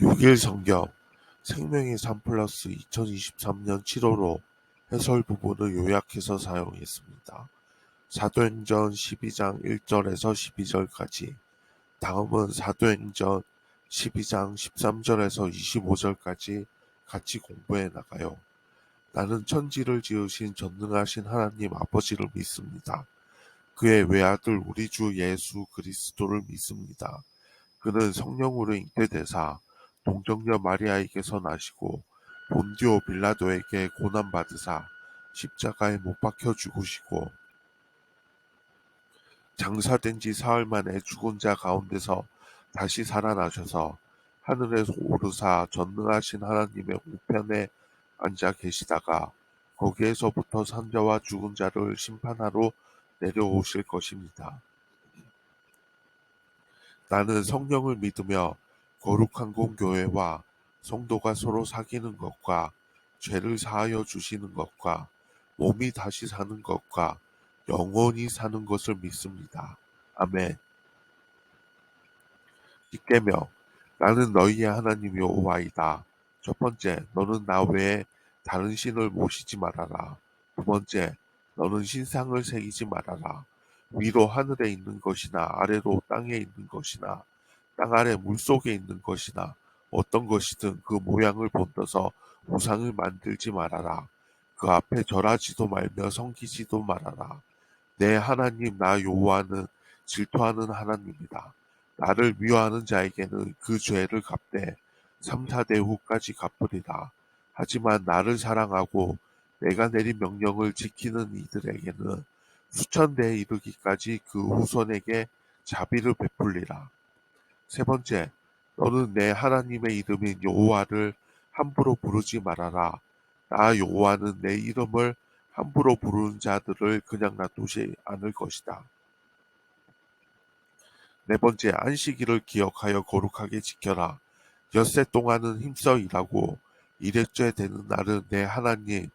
6일 성경 생명의 3플러스 2023년 7월호 해설 부분을 요약해서 사용했습니다. 사도행전 12장 1절에서 12절까지, 다음은 사도행전 12장 13절에서 25절까지 같이 공부해 나가요. 나는 천지를 지으신 전능하신 하나님 아버지를 믿습니다. 그의 외아들 우리 주 예수 그리스도를 믿습니다. 그는 성령으로 잉태되사 동정녀 마리아에게서 나시고 본디오 빌라도에게 고난받으사 십자가에 못 박혀 죽으시고 장사된 지 사흘 만에 죽은 자 가운데서 다시 살아나셔서 하늘에서 오르사 전능하신 하나님의 우편에 앉아 계시다가 거기에서부터 산자와 죽은 자를 심판하러 내려오실 것입니다. 나는 성령을 믿으며 거룩한 공교회와 성도가 서로 사귀는 것과 죄를 사하여 주시는 것과 몸이 다시 사는 것과 영원히 사는 것을 믿습니다. 아멘. 십계명, 나는 너희의 하나님 여호와이다. 첫 번째, 너는 나 외에 다른 신을 모시지 말아라. 두 번째, 너는 신상을 새기지 말아라. 위로 하늘에 있는 것이나 아래로 땅에 있는 것이나 땅 아래 물속에 있는 것이나 어떤 것이든 그 모양을 본떠서 우상을 만들지 말아라. 그 앞에 절하지도 말며 섬기지도 말아라. 내 하나님 나 여호와는 질투하는 하나님이다. 나를 미워하는 자에게는 그 죄를 갚되 3, 4대 후까지 갚으리라. 하지만 나를 사랑하고 내가 내린 명령을 지키는 이들에게는 수천 대에 이르기까지 그 후손에게 자비를 베풀리라. 세 번째, 너는 내 하나님의 이름인 여호와를 함부로 부르지 말아라. 나 여호와는 내 이름을 함부로 부르는 자들을 그냥 놔두지 않을 것이다. 네 번째, 안식일을 기억하여 거룩하게 지켜라. 엿새 동안은 힘써 일하고 일했째 되는 날은 내 하나님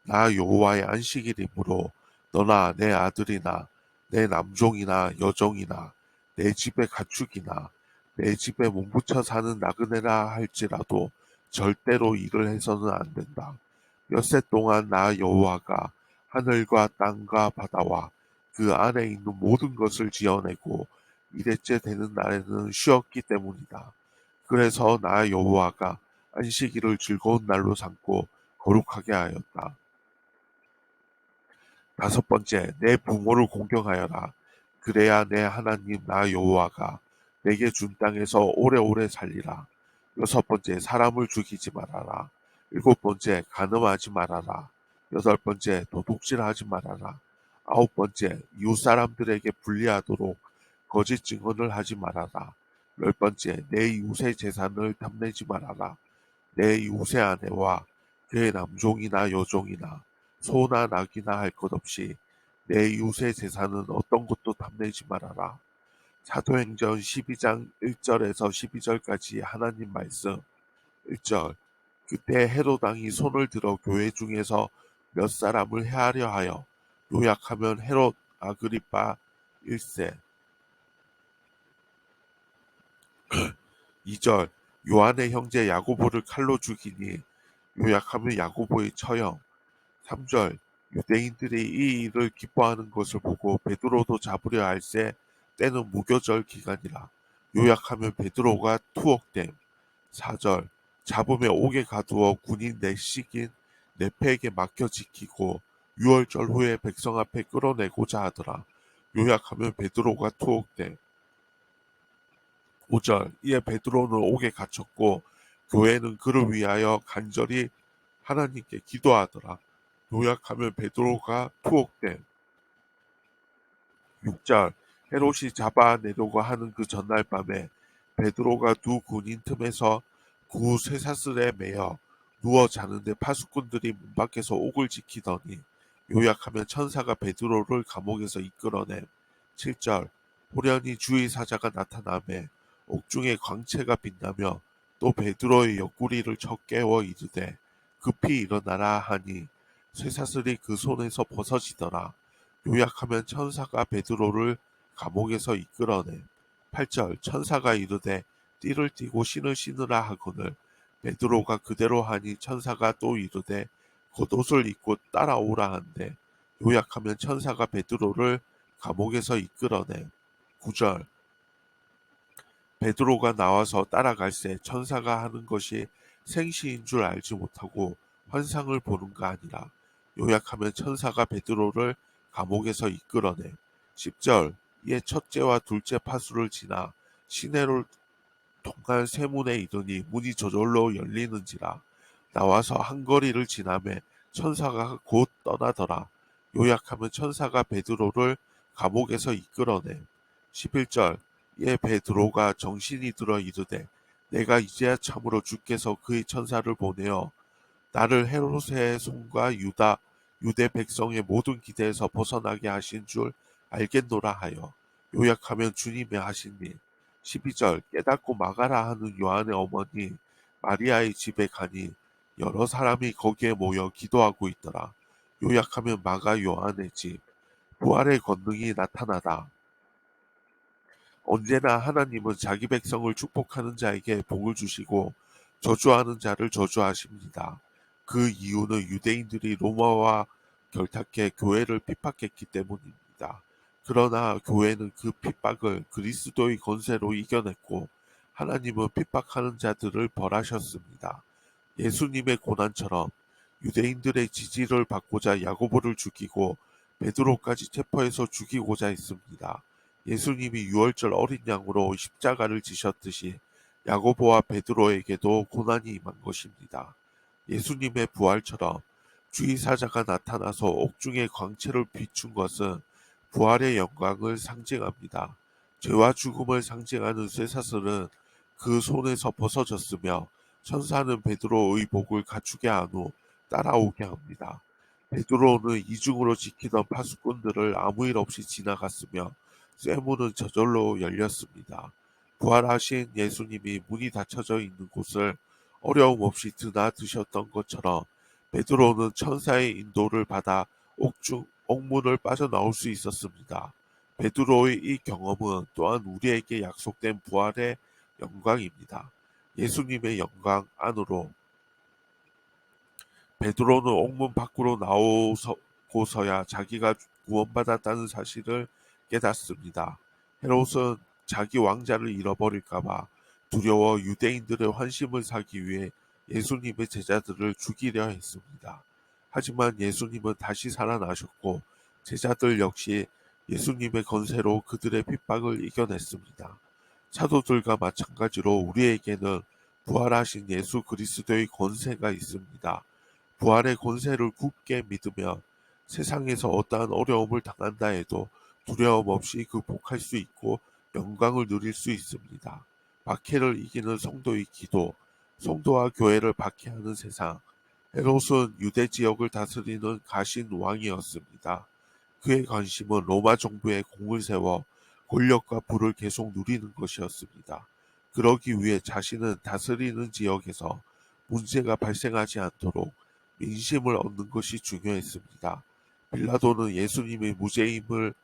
나 여호와의 안식일이므로 너나 내 아들이나 내 남종이나 여종이나 내 집의 가축이나 내 집에 몸붙여 사는 나그네라 할지라도 절대로 일을 해서는 안 된다. 엿새 동안 나 여호와가 하늘과 땅과 바다와 그 안에 있는 모든 것을 지어내고 이래째 되는 날에는 쉬었기 때문이다. 그래서 나 여호와가 안식일을 즐거운 날로 삼고 거룩하게 하였다. 다섯 번째, 내 부모를 공경하여라. 그래야 내 하나님 나 여호와가 내게 준 땅에서 오래오래 살리라. 여섯 번째, 사람을 죽이지 말아라. 일곱 번째, 간음하지 말아라. 여덟 번째, 도둑질하지 말아라. 아홉 번째, 이웃 사람들에게 불리하도록 거짓 증언을 하지 말아라. 열 번째, 내 이웃의 재산을 탐내지 말아라. 내 이웃의 아내와 그의 남종이나 여종이나 소나 낙이나 할 것 없이 내 이웃의 재산은 어떤 것도 탐내지 말아라. 사도행전 12장 1절에서 12절까지 하나님 말씀. 1절, 그때 헤롯 왕이 손을 들어 교회 중에서 몇 사람을 해하려 하여, 요약하면 헤롯 아그리파 1세. 2절, 요한의 형제 야고보를 칼로 죽이니, 요약하면 야고보의 처형. 3절, 유대인들이 이 일을 기뻐하는 것을 보고 베드로도 잡으려 할세 때는 무교절 기간이라. 요약하면 베드로가 투옥됨. 4절, 잡음에 옥에 가두어 군인 내식인 네페에게 맡겨 지키고 6월절 후에 백성 앞에 끌어내고자 하더라. 요약하면 베드로가 투옥됨. 5절, 이에 베드로는 옥에 갇혔고 교회는 그를 위하여 간절히 하나님께 기도하더라. 요약하면 베드로가 투옥됨. 6절, 헤롯이 잡아내려고 하는 그 전날 밤에 베드로가 두 군인 틈에서 구 쇠사슬에 매여 누워 자는데 파수꾼들이 문 밖에서 옥을 지키더니, 요약하면 천사가 베드로를 감옥에서 이끌어냄. 7절, 호련히 주의 사자가 나타나매 옥중에 광채가 빛나며 또 베드로의 옆구리를 쳐 깨워 이르되 급히 일어나라 하니 쇠사슬이 그 손에서 벗어지더라. 요약하면 천사가 베드로를 감옥에서 이끌어내. 8절, 천사가 이르되 띠를 띠고 신을 신으라 하거늘 베드로가 그대로 하니 천사가 또 이르되 겉옷을 입고 따라오라 한대 요약하면 천사가 베드로를 감옥에서 이끌어내. 9절 베드로가 나와서 따라갈새 천사가 하는 것이 생시인 줄 알지 못하고 환상을 보는가 아니라 요약하면 천사가 베드로를 감옥에서 이끌어내. 10절 이에 첫째와 둘째 파수를 지나 시내를 통한 세문에 이르니 문이 저절로 열리는지라 나와서 한 거리를 지나매 천사가 곧 떠나더라. 요약하면 천사가 베드로를 감옥에서 이끌어내. 11절 이에 베드로가 정신이 들어 이르되 내가 이제야 참으로 주께서 그의 천사를 보내어 나를 헤롯의 손과 유대 백성의 모든 기대에서 벗어나게 하신 줄 알겠노라 하여 요약하면 주님의 하신 일. 12절 깨닫고 막아라 하는 요한의 어머니 마리아의 집에 가니 여러 사람이 거기에 모여 기도하고 있더라. 요약하면 마가 요한의 집. 부활의 권능이 나타나다. 언제나 하나님은 자기 백성을 축복하는 자에게 복을 주시고 저주하는 자를 저주하십니다. 그 이유는 유대인들이 로마와 결탁해 교회를 핍박했기 때문입니다. 그러나 교회는 그 핍박을 그리스도의 권세로 이겨냈고 하나님은 핍박하는 자들을 벌하셨습니다. 예수님의 고난처럼 유대인들의 지지를 받고자 야고보를 죽이고 베드로까지 체포해서 죽이고자 했습니다. 예수님이 유월절 어린 양으로 십자가를 지셨듯이 야고보와 베드로에게도 고난이 임한 것입니다. 예수님의 부활처럼 주의사자가 나타나서 옥중의 광채를 비춘 것은 부활의 영광을 상징합니다. 죄와 죽음을 상징하는 쇠사슬은 그 손에서 벗어졌으며 천사는 베드로의 복을 갖추게 한 후 따라오게 합니다. 베드로는 이중으로 지키던 파수꾼들을 아무 일 없이 지나갔으며 쇠문은 저절로 열렸습니다. 부활하신 예수님이 문이 닫혀져 있는 곳을 어려움 없이 드나드셨던 것처럼 베드로는 천사의 인도를 받아 옥문을 빠져나올 수 있었습니다. 베드로의 이 경험은 또한 우리에게 약속된 부활의 영광입니다. 예수님의 영광 안으로 베드로는 옥문 밖으로 나오고서야 자기가 구원받았다는 사실을 깨닫습니다. 헤롯은 자기 왕자를 잃어버릴까봐 두려워 유대인들의 환심을 사기 위해 예수님의 제자들을 죽이려 했습니다. 하지만 예수님은 다시 살아나셨고 제자들 역시 예수님의 권세로 그들의 핍박을 이겨냈습니다. 사도들과 마찬가지로 우리에게는 부활하신 예수 그리스도의 권세가 있습니다. 부활의 권세를 굳게 믿으면 세상에서 어떠한 어려움을 당한다 해도 두려움 없이 극복할 수 있고 영광을 누릴 수 있습니다. 박해를 이기는 성도의 기도, 성도와 교회를 박해하는 세상. 헤롯은 유대 지역을 다스리는 가신 왕이었습니다. 그의 관심은 로마 정부에 공을 세워 권력과 부를 계속 누리는 것이었습니다. 그러기 위해 자신은 다스리는 지역에서 문제가 발생하지 않도록 민심을 얻는 것이 중요했습니다. 빌라도는 예수님의 무죄임을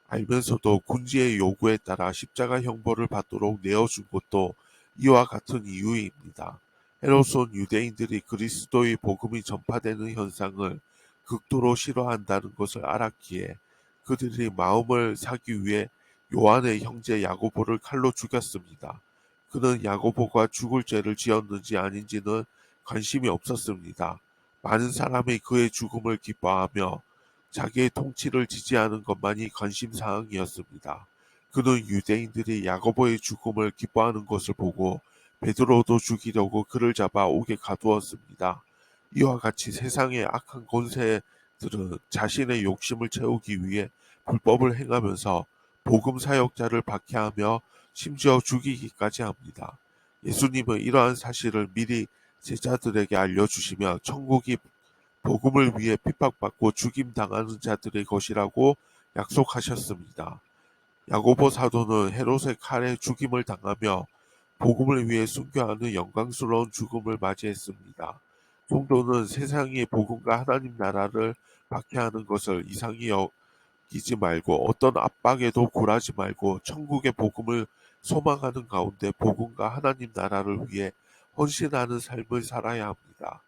알면서도 군지의 요구에 따라 십자가 형벌을 받도록 내어준 것도 이와 같은 이유입니다. 헤롯은 유대인들이 그리스도의 복음이 전파되는 현상을 극도로 싫어한다는 것을 알았기에 그들이 마음을 사기 위해 요한의 형제 야고보를 칼로 죽였습니다. 그는 야고보가 죽을 죄를 지었는지 아닌지는 관심이 없었습니다. 많은 사람이 그의 죽음을 기뻐하며 자기의 통치를 지지하는 것만이 관심사항이었습니다. 그는 유대인들이 야고보의 죽음을 기뻐하는 것을 보고 베드로도 죽이려고 그를 잡아 옥에 가두었습니다. 이와 같이 세상의 악한 권세들은 자신의 욕심을 채우기 위해 불법을 행하면서 복음 사역자를 박해하며 심지어 죽이기까지 합니다. 예수님은 이러한 사실을 미리 제자들에게 알려주시며 천국이 복음을 위해 핍박받고 죽임당하는 자들의 것이라고 약속하셨습니다. 야고보 사도는 헤롯의 칼에 죽임을 당하며 복음을 위해 순교하는 영광스러운 죽음을 맞이했습니다. 성도는 세상이 복음과 하나님 나라를 박해하는 것을 이상히 여기지 말고 어떤 압박에도 굴하지 말고 천국의 복음을 소망하는 가운데 복음과 하나님 나라를 위해 헌신하는 삶을 살아야 합니다.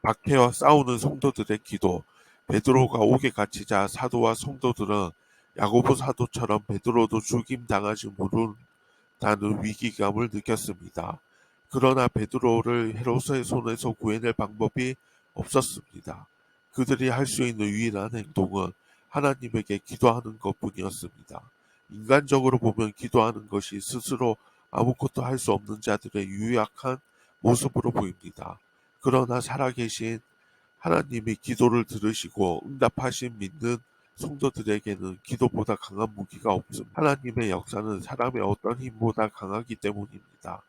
박해와 싸우는 성도들의 기도. 베드로가 옥에 갇히자 사도와 성도들은 야고보 사도처럼 베드로도 죽임당하지 모른다는 위기감을 느꼈습니다. 그러나 베드로를 헤롯의 손에서 구해낼 방법이 없었습니다. 그들이 할 수 있는 유일한 행동은 하나님에게 기도하는 것뿐이었습니다. 인간적으로 보면 기도하는 것이 스스로 아무것도 할 수 없는 자들의 유약한 모습으로 보입니다. 그러나 살아계신 하나님이 기도를 들으시고 응답하신 믿는 성도들에게는 기도보다 강한 무기가 없습니다. 하나님의 역사는 사람의 어떤 힘보다 강하기 때문입니다.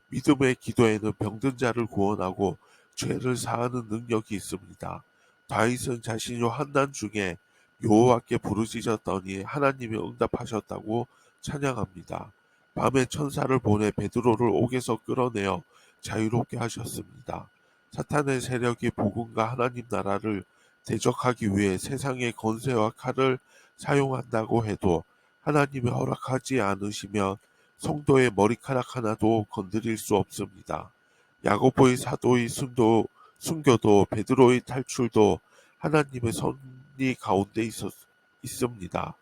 믿음의 기도에는 병든 자를 구원하고 죄를 사하는 능력이 있습니다. 다윗은 자신이 환난 중에 여호와께 부르짖었더니 하나님이 응답하셨다고 찬양합니다. 밤에 천사를 보내 베드로를 옥에서 끌어내어 자유롭게 하셨습니다. 사탄의 세력이 복음과 하나님 나라를 대적하기 위해 세상의 권세와 칼을 사용한다고 해도 하나님이 허락하지 않으시면 성도의 머리카락 하나도 건드릴 수 없습니다. 야고보의 사도의 순교도 베드로의 탈출도 하나님의 섭리 가운데 있습니다.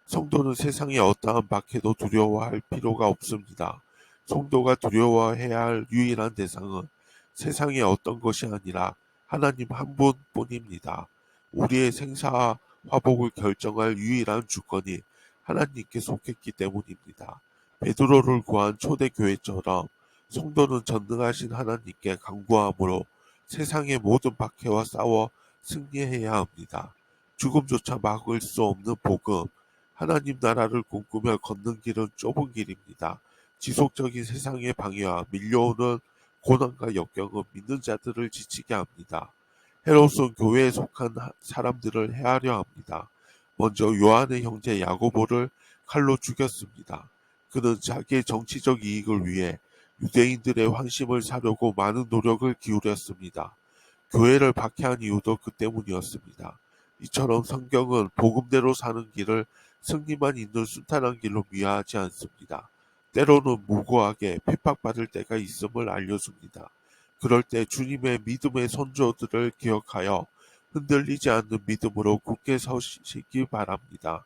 성도는 세상의 어떠한 박해도 두려워할 필요가 없습니다. 성도가 두려워해야 할 유일한 대상은 세상의 어떤 것이 아니라 하나님 한 분뿐입니다. 우리의 생사와 화복을 결정할 유일한 주권이 하나님께 속했기 때문입니다. 베드로를 구한 초대교회처럼 성도는 전능하신 하나님께 간구함으로 세상의 모든 박해와 싸워 승리해야 합니다. 죽음조차 막을 수 없는 복음, 하나님 나라를 꿈꾸며 걷는 길은 좁은 길입니다. 지속적인 세상의 방해와 밀려오는 고난과 역경은 믿는 자들을 지치게 합니다. 헤롯은 교회에 속한 사람들을 해하려 합니다. 먼저 요한의 형제 야고보를 칼로 죽였습니다. 그는 자기의 정치적 이익을 위해 유대인들의 환심을 사려고 많은 노력을 기울였습니다. 교회를 박해한 이유도 그 때문이었습니다. 이처럼 성경은 복음대로 사는 길을 승리만 있는 순탄한 길로 미화하지 않습니다. 때로는 무고하게 핍박받을 때가 있음을 알려줍니다. 그럴 때 주님의 믿음의 선조들을 기억하여 흔들리지 않는 믿음으로 굳게 서시기 바랍니다.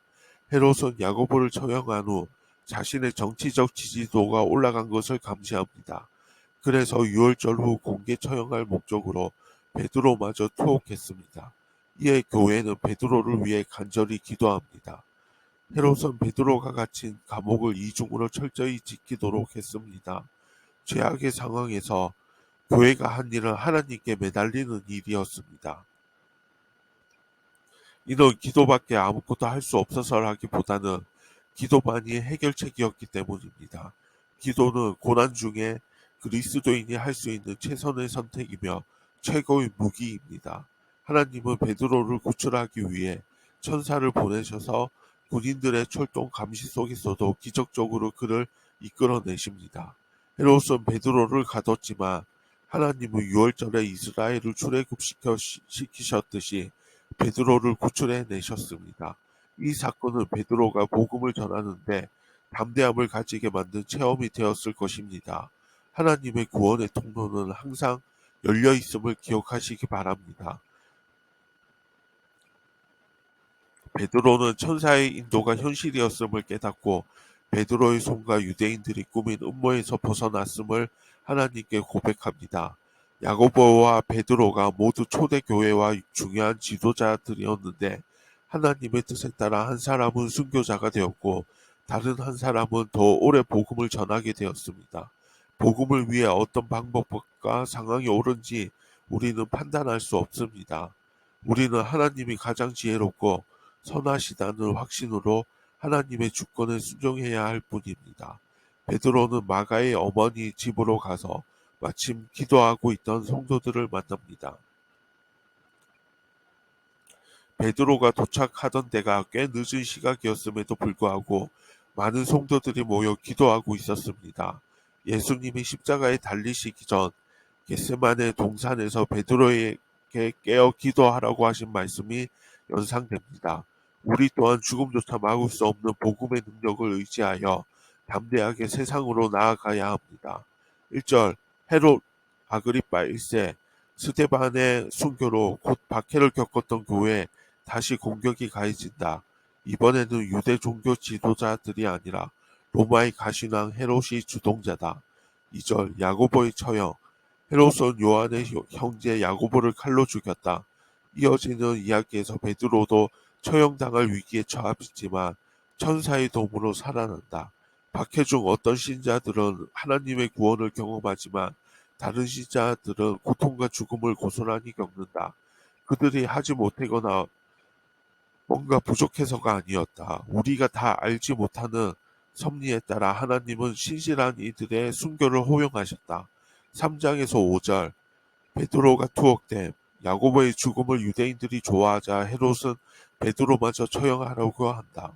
헤롯은 야고보를 처형한 후 자신의 정치적 지지도가 올라간 것을 감시합니다. 그래서 유월절 후 공개 처형할 목적으로 베드로마저 투옥했습니다. 이에 교회는 베드로를 위해 간절히 기도합니다. 헤롯은 베드로가 갇힌 감옥을 이중으로 철저히 지키도록 했습니다. 죄악의 상황에서 교회가 한 일은 하나님께 매달리는 일이었습니다. 이는 기도밖에 아무것도 할 수 없어서라기보다는 기도만이 해결책이었기 때문입니다. 기도는 고난 중에 그리스도인이 할 수 있는 최선의 선택이며 최고의 무기입니다. 하나님은 베드로를 구출하기 위해 천사를 보내셔서 군인들의 철동 감시 속에서도 기적적으로 그를 이끌어내십니다. 헤롯은 베드로를 가뒀지만 하나님은 유월절에 이스라엘을 출애굽시키셨듯이 베드로를 구출해내셨습니다. 이 사건은 베드로가 복음을 전하는데 담대함을 가지게 만든 체험이 되었을 것입니다. 하나님의 구원의 통로는 항상 열려 있음을 기억하시기 바랍니다. 베드로는 천사의 인도가 현실이었음을 깨닫고 베드로의 손과 유대인들이 꾸민 음모에서 벗어났음을 하나님께 고백합니다. 야고보와 베드로가 모두 초대교회와 중요한 지도자들이었는데 하나님의 뜻에 따라 한 사람은 순교자가 되었고 다른 한 사람은 더 오래 복음을 전하게 되었습니다. 복음을 위해 어떤 방법과 상황이 옳은지 우리는 판단할 수 없습니다. 우리는 하나님이 가장 지혜롭고 선하시다는 확신으로 하나님의 주권에 순종해야 할 뿐입니다. 베드로는 마가의 어머니 집으로 가서 마침 기도하고 있던 성도들을 만납니다. 베드로가 도착하던 때가 꽤 늦은 시각이었음에도 불구하고 많은 성도들이 모여 기도하고 있었습니다. 예수님이 십자가에 달리시기 전 겟세마네 동산에서 베드로에게 깨어 기도하라고 하신 말씀이 연상됩니다. 우리 또한 죽음조차 막을 수 없는 복음의 능력을 의지하여 담대하게 세상으로 나아가야 합니다. 1절 헤롯 아그리파 1세 스데반의 순교로 곧 박해를 겪었던 교회에 다시 공격이 가해진다. 이번에는 유대 종교 지도자들이 아니라 로마의 가신왕 헤롯이 주동자다. 2절 야고보의 처형 헤롯은 요한의 형제 야고보를 칼로 죽였다. 이어지는 이야기에서 베드로도 처형당할 위기에 처하지만 천사의 도움으로 살아난다. 박해 중 어떤 신자들은 하나님의 구원을 경험하지만 다른 신자들은 고통과 죽음을 고스란히 겪는다. 그들이 하지 못하거나 뭔가 부족해서가 아니었다. 우리가 다 알지 못하는 섭리에 따라 하나님은 신실한 이들의 순교를 허용하셨다. 3장에서 5절 베드로가 투옥됨 야고보의 죽음을 유대인들이 좋아하자 헤롯은 베드로마저 처형하려고 한다.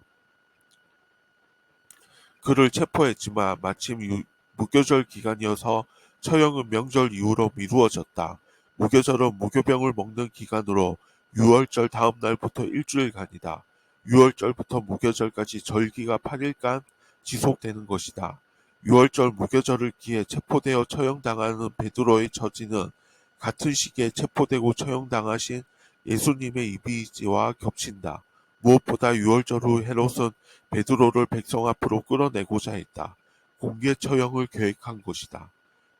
그를 체포했지만 마침 무교절 기간이어서 처형은 명절 이후로 미루어졌다. 무교절은 무교병을 먹는 기간으로 6월절 다음 날부터 일주일간이다. 6월절부터 무교절까지 절기가 8일간 지속되는 것이다. 6월절 무교절을 기해 체포되어 처형당하는 베드로의 처지는 같은 시기에 체포되고 처형당하신 예수님의 이미지와 겹친다. 무엇보다 6월절 후 헤롯은 베드로를 백성 앞으로 끌어내고자 했다. 공개 처형을 계획한 것이다.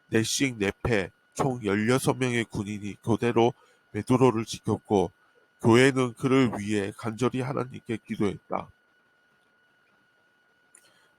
내식 내패 총 16명의 군인이 교대로 베드로를 지켰고 교회는 그를 위해 간절히 하나님께 기도했다.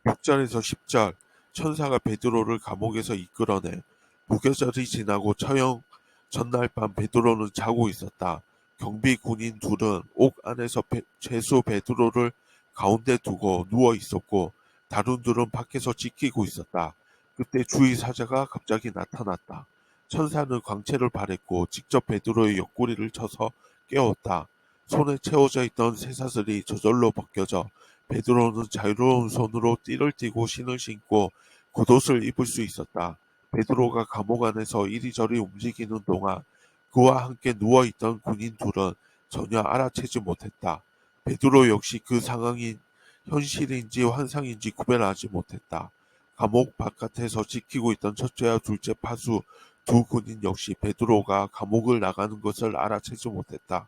6절에서 10절 천사가 베드로를 감옥에서 이끌어내 무교절이 지나고 처형 전날 밤 베드로는 자고 있었다. 경비 군인 둘은 옥 안에서 죄수 베드로를 가운데 두고 누워 있었고 다른 둘은 밖에서 지키고 있었다. 그때 주의 사자가 갑자기 나타났다. 천사는 광채를 발했고 직접 베드로의 옆구리를 쳐서 깨웠다. 손에 채워져 있던 쇠사슬이 저절로 벗겨져 베드로는 자유로운 손으로 띠를 띠고 신을 신고 겉옷을 입을 수 있었다. 베드로가 감옥 안에서 이리저리 움직이는 동안 그와 함께 누워있던 군인 둘은 전혀 알아채지 못했다. 베드로 역시 그 상황이 현실인지 환상인지 구별하지 못했다. 감옥 바깥에서 지키고 있던 첫째와 둘째 파수 두 군인 역시 베드로가 감옥을 나가는 것을 알아채지 못했다.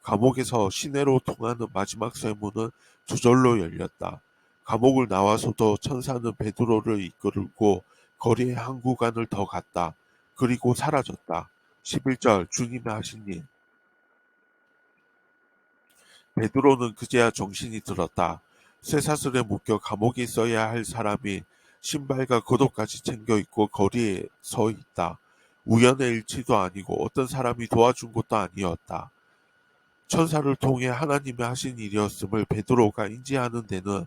감옥에서 시내로 통하는 마지막 쇠문은 저절로 열렸다. 감옥을 나와서도 천사는 베드로를 이끌고 거리의 한 구간을 더 갔다. 그리고 사라졌다. 11절 주님의 하신 일 베드로는 그제야 정신이 들었다. 쇠사슬에 묶여 감옥에 있어야 할 사람이 신발과 겉옷까지 챙겨 입고 거리에 서 있다. 우연의 일치도 아니고 어떤 사람이 도와준 것도 아니었다. 천사를 통해 하나님이 하신 일이었음을 베드로가 인지하는 데는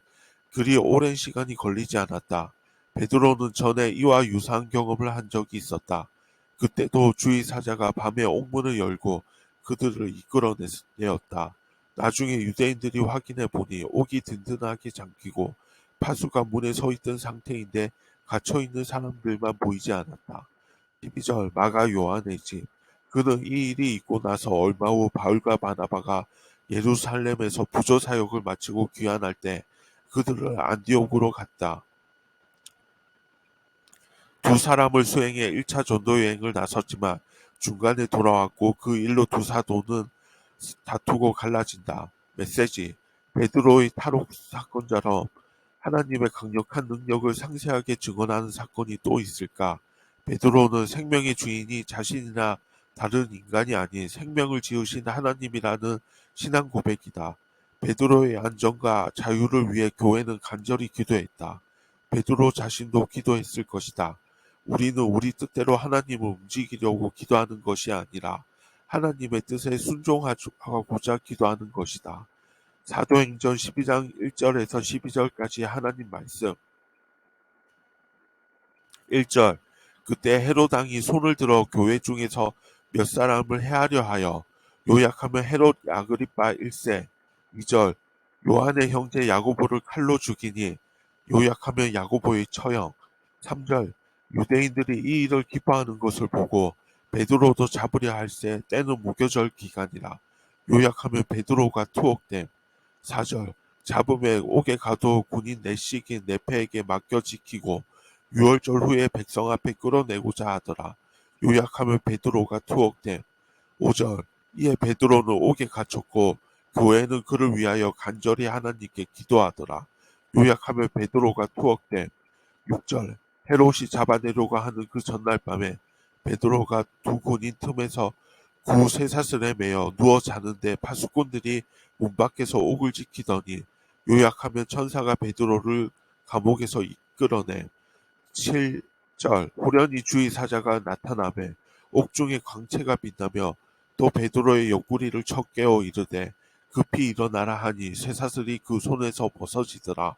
그리 오랜 시간이 걸리지 않았다. 베드로는 전에 이와 유사한 경험을 한 적이 있었다. 그때도 주의 사자가 밤에 옥문을 열고 그들을 이끌어내었다. 나중에 유대인들이 확인해 보니 옥이 든든하게 잠기고 파수가 문에 서 있던 상태인데 갇혀 있는 사람들만 보이지 않았다. 12절 마가 요한의 집 그는 이 일이 있고 나서 얼마 후 바울과 바나바가 예루살렘에서 부조 사역을 마치고 귀환할 때 그들을 안디옥으로 갔다. 두 사람을 수행해 1차 전도 여행을 나섰지만 중간에 돌아왔고 그 일로 두 사도는 다투고 갈라진다. 메시지 베드로의 탈옥 사건처럼 하나님의 강력한 능력을 상세하게 증언하는 사건이 또 있을까? 베드로는 생명의 주인이 자신이나 다른 인간이 아닌 생명을 지으신 하나님이라는 신앙 고백이다. 베드로의 안전과 자유를 위해 교회는 간절히 기도했다. 베드로 자신도 기도했을 것이다. 우리는 우리 뜻대로 하나님을 움직이려고 기도하는 것이 아니라 하나님의 뜻에 순종하고자 기도하는 것이다. 사도행전 12장 1절에서 12절까지 하나님 말씀 1절 그때 헤롯 왕이 손을 들어 교회 중에서 몇 사람을 해하려 하여 요약하면 헤롯 아그리파 1세 2절 요한의 형제 야고보를 칼로 죽이니 요약하면 야고보의 처형 3절 유대인들이 이 일을 기뻐하는 것을 보고 베드로도 잡으려 할세 때는 무교절 기간이라 요약하면 베드로가 투옥됨 4절 잡음에 옥에 가도 군인 내식인 내패에게 맡겨 지키고 6월절 후에 백성 앞에 끌어내고자 하더라. 요약하면 베드로가 투옥됨. 5절 이에 베드로는 옥에 갇혔고 교회는 그를 위하여 간절히 하나님께 기도하더라. 요약하면 베드로가 투옥됨. 6절 헤롯이 잡아내려고 하는 그 전날 밤에 베드로가 두 군인 틈에서 구 쇠사슬에 매여 누워 자는데 파수꾼들이 문 밖에서 옥을 지키더니 요약하면 천사가 베드로를 감옥에서 이끌어내. 7절 호련히 주의 사자가 나타나매 옥중에 광채가 빛나며 또 베드로의 옆구리를 쳐 깨어 이르되 급히 일어나라 하니 쇠사슬이 그 손에서 벗어지더라.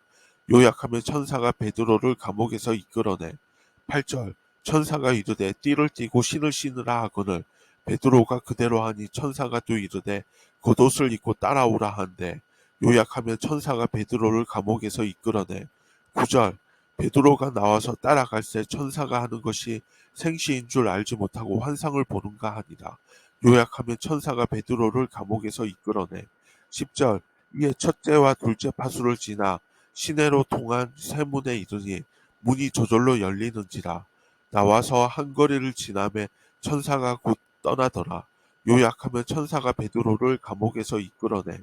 요약하면 천사가 베드로를 감옥에서 이끌어내. 8절 천사가 이르되 띠를 띠고 신을 신으라 하거늘 베드로가 그대로 하니 천사가 또 이르되 겉옷을 입고 따라오라 한대. 요약하면 천사가 베드로를 감옥에서 이끌어내. 9절 베드로가 나와서 따라갈새 천사가 하는 것이 생시인 줄 알지 못하고 환상을 보는가 하니라. 요약하면 천사가 베드로를 감옥에서 이끌어내. 10절 이에 첫째와 둘째 파수를 지나 시내로 통한 세문에 이르니 문이 저절로 열리는지라. 나와서 한 거리를 지나매 천사가 곧 떠나더라. 요약하면 천사가 베드로를 감옥에서 이끌어내.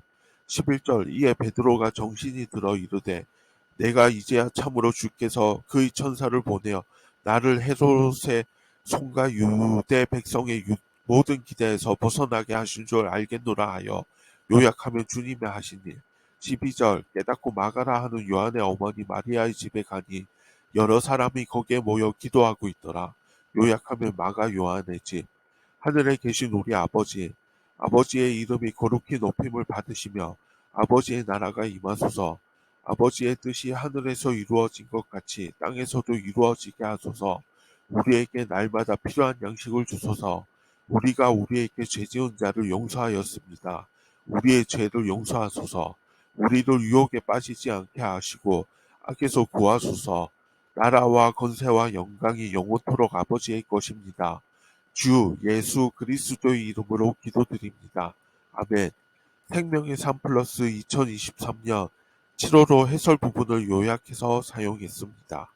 11절 이에 베드로가 정신이 들어 이르되 내가 이제야 참으로 주께서 그의 천사를 보내어 나를 헤롯의 손과 유대 백성의 모든 기대에서 벗어나게 하신 줄 알겠노라 하여 요약하면 주님의 하신 일. 12절 깨닫고 마가라 하는 요한의 어머니 마리아의 집에 가니 여러 사람이 거기에 모여 기도하고 있더라. 요약하면 마가 요한의 집. 하늘에 계신 우리 아버지, 아버지의 이름이 거룩히 높임을 받으시며 아버지의 나라가 임하소서. 아버지의 뜻이 하늘에서 이루어진 것 같이 땅에서도 이루어지게 하소서. 우리에게 날마다 필요한 양식을 주소서. 우리가 우리에게 죄지은 자를 용서하였습니다. 우리의 죄를 용서하소서. 우리를 유혹에 빠지지 않게 하시고 악에서 구하소서. 나라와 권세와 영광이 영원토록 아버지의 것입니다. 주 예수 그리스도의 이름으로 기도드립니다. 아멘. 생명의 3 플러스 2023년 7월호 해설 부분을 요약해서 사용했습니다.